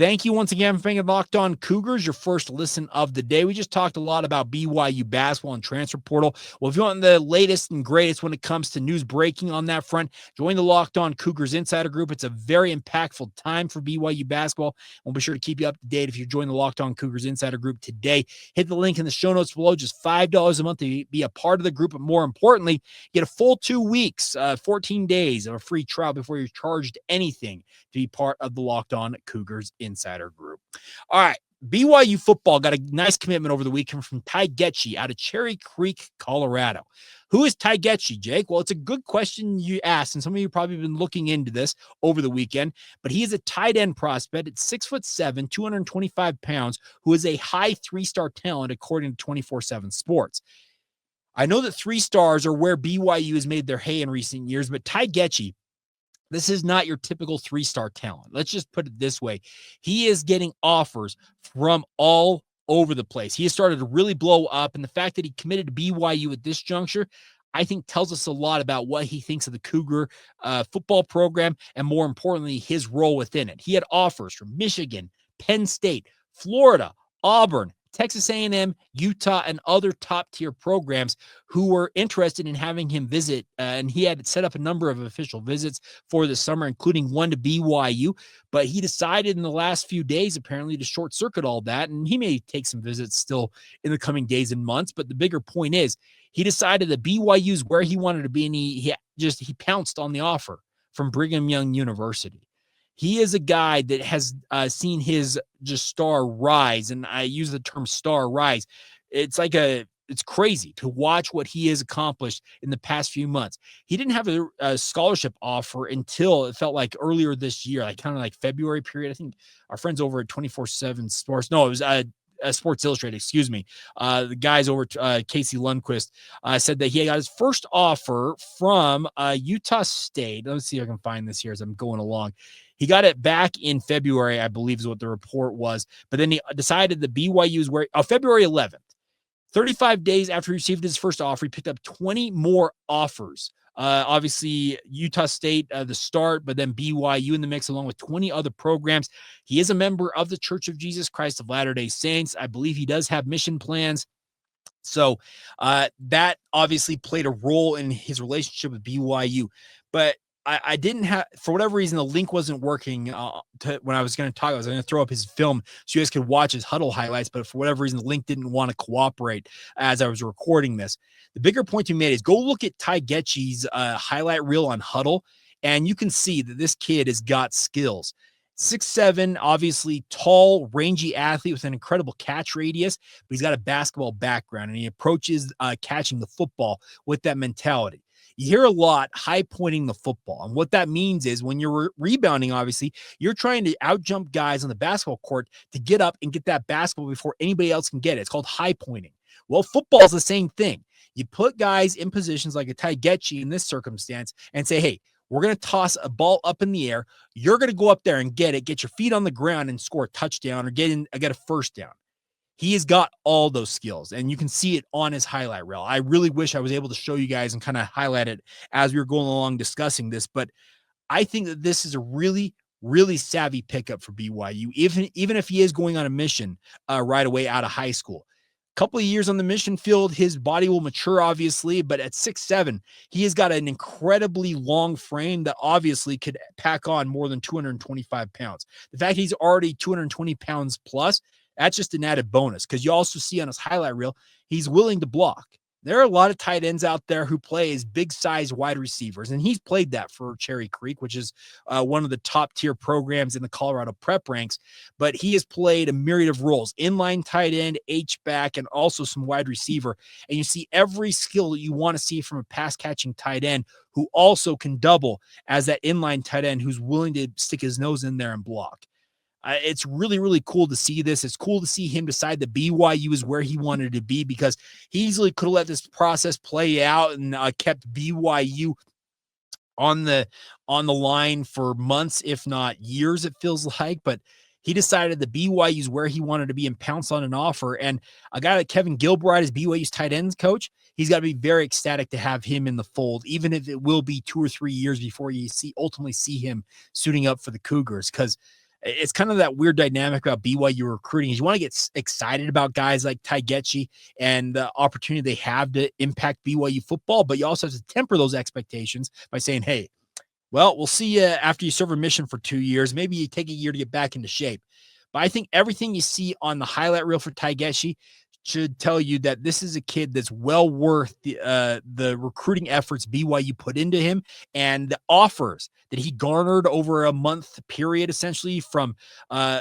Thank you once again for being Locked On Cougars, your first listen of the day. We just talked a lot about BYU basketball and transfer portal. Well, if you want the latest and greatest when it comes to news breaking on that front, join the Locked On Cougars Insider Group. It's a very impactful time for BYU basketball. We'll be sure to keep you up to date if you join the Locked On Cougars Insider Group today. Hit the link in the show notes below, just $5 a month to be a part of the group. But more importantly, get a full 2 weeks, 14 days of a free trial before you're charged anything to be part of the Locked On Cougars Insider Group. All right, BYU football got a nice commitment over the weekend from Ty Goettsche out of Cherry Creek, Colorado. Who is Ty Goettsche, Jake? Well, it's a good question you asked, and some of you have probably been looking into this over the weekend, but he is a tight end prospect at 6'7", 225 pounds, who is a high 3-star talent according to 24/7 Sports. I know that 3 stars are where BYU has made their hay in recent years, but Ty Goettsche, this is not your typical 3-star talent. Let's just put it this way. He is getting offers from all over the place. He has started to really blow up, and the fact that he committed to BYU at this juncture, I think tells us a lot about what he thinks of the Cougar football program, and more importantly, his role within it. He had offers from Michigan, Penn State, Florida, Auburn, Texas A&M, Utah, and other top-tier programs who were interested in having him visit, and he had set up a number of official visits for the summer, including one to BYU, but he decided in the last few days, apparently, to short-circuit all that, and he may take some visits still in the coming days and months, but the bigger point is, he decided that BYU is where he wanted to be, and he pounced on the offer from Brigham Young University. He is a guy that has seen his just star rise, and I use the term star rise. It's crazy to watch what he has accomplished in the past few months. He didn't have a scholarship offer until it felt like earlier this year, like kind of like February period. I think our friends over at 24/7 Sports, no, it was Sports Illustrated, excuse me. The guys over Casey Lundquist said that he got his first offer from Utah State. Let's see if I can find this here as I'm going along. He got it back in February, I believe is what the report was. But then he decided that BYU is where February 11th, 35 days after he received his first offer, he picked up 20 more offers. Obviously, Utah State, the start, but then BYU in the mix, along with 20 other programs. He is a member of the Church of Jesus Christ of Latter-day Saints. I believe he does have mission plans. So that obviously played a role in his relationship with BYU. But I didn't have, for whatever reason, the link wasn't working when I was going to talk. I was going to throw up his film so you guys could watch his huddle highlights, but for whatever reason, the link didn't want to cooperate as I was recording this. The bigger point to be made is go look at Ty Goetsche's highlight reel on Huddle, and you can see that this kid has got skills. 6'7", obviously tall, rangy athlete with an incredible catch radius, but he's got a basketball background, and he approaches catching the football with that mentality. You hear a lot high pointing the football. And what that means is when you're rebounding, obviously, you're trying to out jump guys on the basketball court to get up and get that basketball before anybody else can get it. It's called high pointing. Well, football is the same thing. You put guys in positions like a Ty Goettsche in this circumstance and say, hey, we're going to toss a ball up in the air. You're going to go up there and get your feet on the ground and score a touchdown or get a first down. He has got all those skills, and you can see it on his highlight reel. I really wish I was able to show you guys and kind of highlight it as we were going along discussing this, but I think that this is a really, really savvy pickup for BYU, even if he is going on a mission right away out of high school. A couple of years on the mission field, his body will mature, obviously, but at 6'7", he has got an incredibly long frame that obviously could pack on more than 225 pounds. The fact he's already 220 pounds plus, that's just an added bonus because you also see on his highlight reel, he's willing to block. There are a lot of tight ends out there who play as big size wide receivers, and he's played that for Cherry Creek, which is one of the top tier programs in the Colorado prep ranks, but he has played a myriad of roles, inline tight end, H-back, and also some wide receiver, and you see every skill that you want to see from a pass catching tight end who also can double as that inline tight end who's willing to stick his nose in there and block. It's really, really cool to see this. It's cool to see him decide that BYU is where he wanted to be because he easily could have let this process play out and kept BYU on the line for months, if not years, it feels like. But he decided that BYU is where he wanted to be and pounced on an offer. And a guy like Kevin Gilbride is BYU's tight ends coach. He's got to be very ecstatic to have him in the fold, even if it will be 2 or 3 years before you ultimately see him suiting up for the Cougars. Because It's kind of that weird dynamic about BYU recruiting is you want to get excited about guys like Ty Goettsche and the opportunity they have to impact BYU football, but you also have to temper those expectations by saying, hey, well, we'll see you after you serve a mission for 2 years. Maybe you take a year to get back into shape. But I think everything you see on the highlight reel for Ty Goettsche should tell you that this is a kid that's well worth the recruiting efforts BYU put into him and the offers that he garnered over a month period, essentially from uh,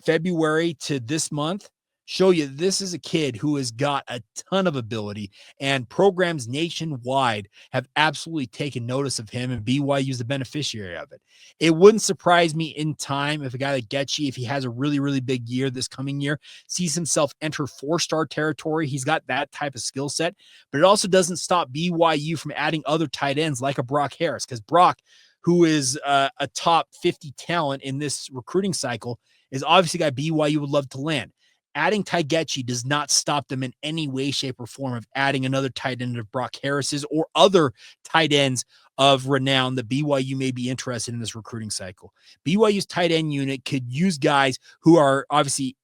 February to this month. Show you this is a kid who has got a ton of ability, and programs nationwide have absolutely taken notice of him, and BYU is the beneficiary of it. It wouldn't surprise me in time if a guy like Goettsche, if he has a really, really big year this coming year, sees himself enter 4-star territory. He's got that type of skill set, but it also doesn't stop BYU from adding other tight ends like a Brock Harris, because Brock, who is a top 50 talent in this recruiting cycle, is obviously a guy BYU would love to land. Adding Ty Goettsche does not stop them in any way, shape, or form of adding another tight end of Brock Harris's or other tight ends of renown that BYU may be interested in this recruiting cycle. BYU's tight end unit could use guys who are obviously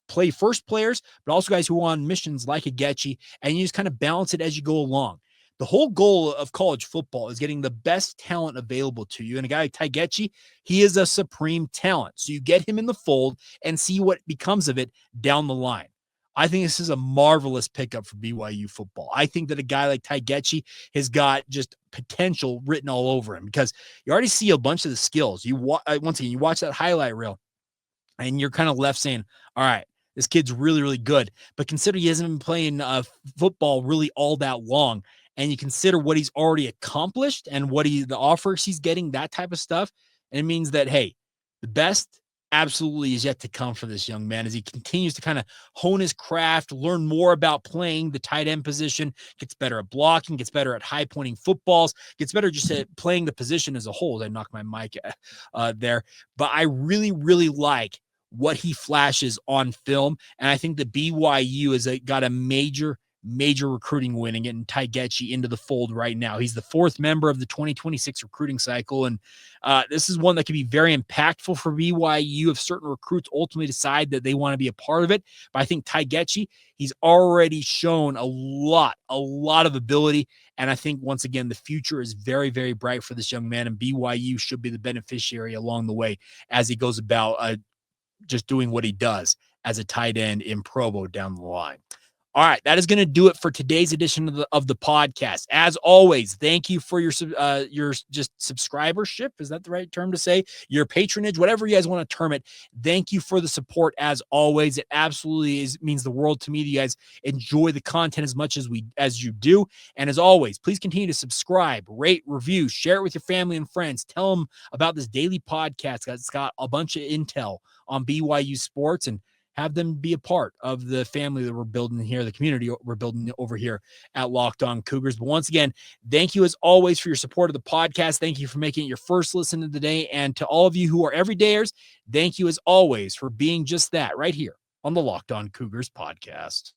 play first players, but also guys who are on missions like a Goettsche, and you just kind of balance it as you go along. The whole goal of college football is getting the best talent available to you. And a guy like Ty Goettsche, he is a supreme talent. So you get him in the fold and see what becomes of it down the line. I think this is a marvelous pickup for BYU football. I think that a guy like Ty Goettsche has got just potential written all over him, because you already see a bunch of the skills. Once again, you watch that highlight reel, and you're kind of left saying, all right, this kid's really, really good. But consider he hasn't been playing football really all that long. And you consider what he's already accomplished and the offers he's getting, that type of stuff. And it means that, hey, the best absolutely is yet to come for this young man as he continues to kind of hone his craft, learn more about playing the tight end position, gets better at blocking, gets better at high pointing footballs, gets better just at playing the position as a whole. I knocked my mic there. But I really, really like what he flashes on film. And I think the BYU has got a major recruiting win and getting Ty Goettsche into the fold right now. He's the 4th member of the 2026 recruiting cycle. And this is one that can be very impactful for BYU if certain recruits ultimately decide that they want to be a part of it. But I think Ty Goettsche, he's already shown a lot of ability. And I think, once again, the future is very, very bright for this young man, and BYU should be the beneficiary along the way as he goes about just doing what he does as a tight end in Provo down the line. All right, that is going to do it for today's edition of the podcast. As always, thank you for your just subscribership. Is that the right term to say? Your patronage, whatever you guys want to term it. Thank you for the support. As always, it absolutely means the world to me that you guys enjoy the content as much as you do. And as always, please continue to subscribe, rate, review, share it with your family and friends. Tell them about this daily podcast that's got a bunch of intel on BYU sports, and have them be a part of the family that we're building here, the community we're building over here at Locked On Cougars. But once again, thank you as always for your support of the podcast. Thank you for making it your first listen of the day. And to all of you who are everydayers, thank you as always for being just that right here on the Locked On Cougars podcast.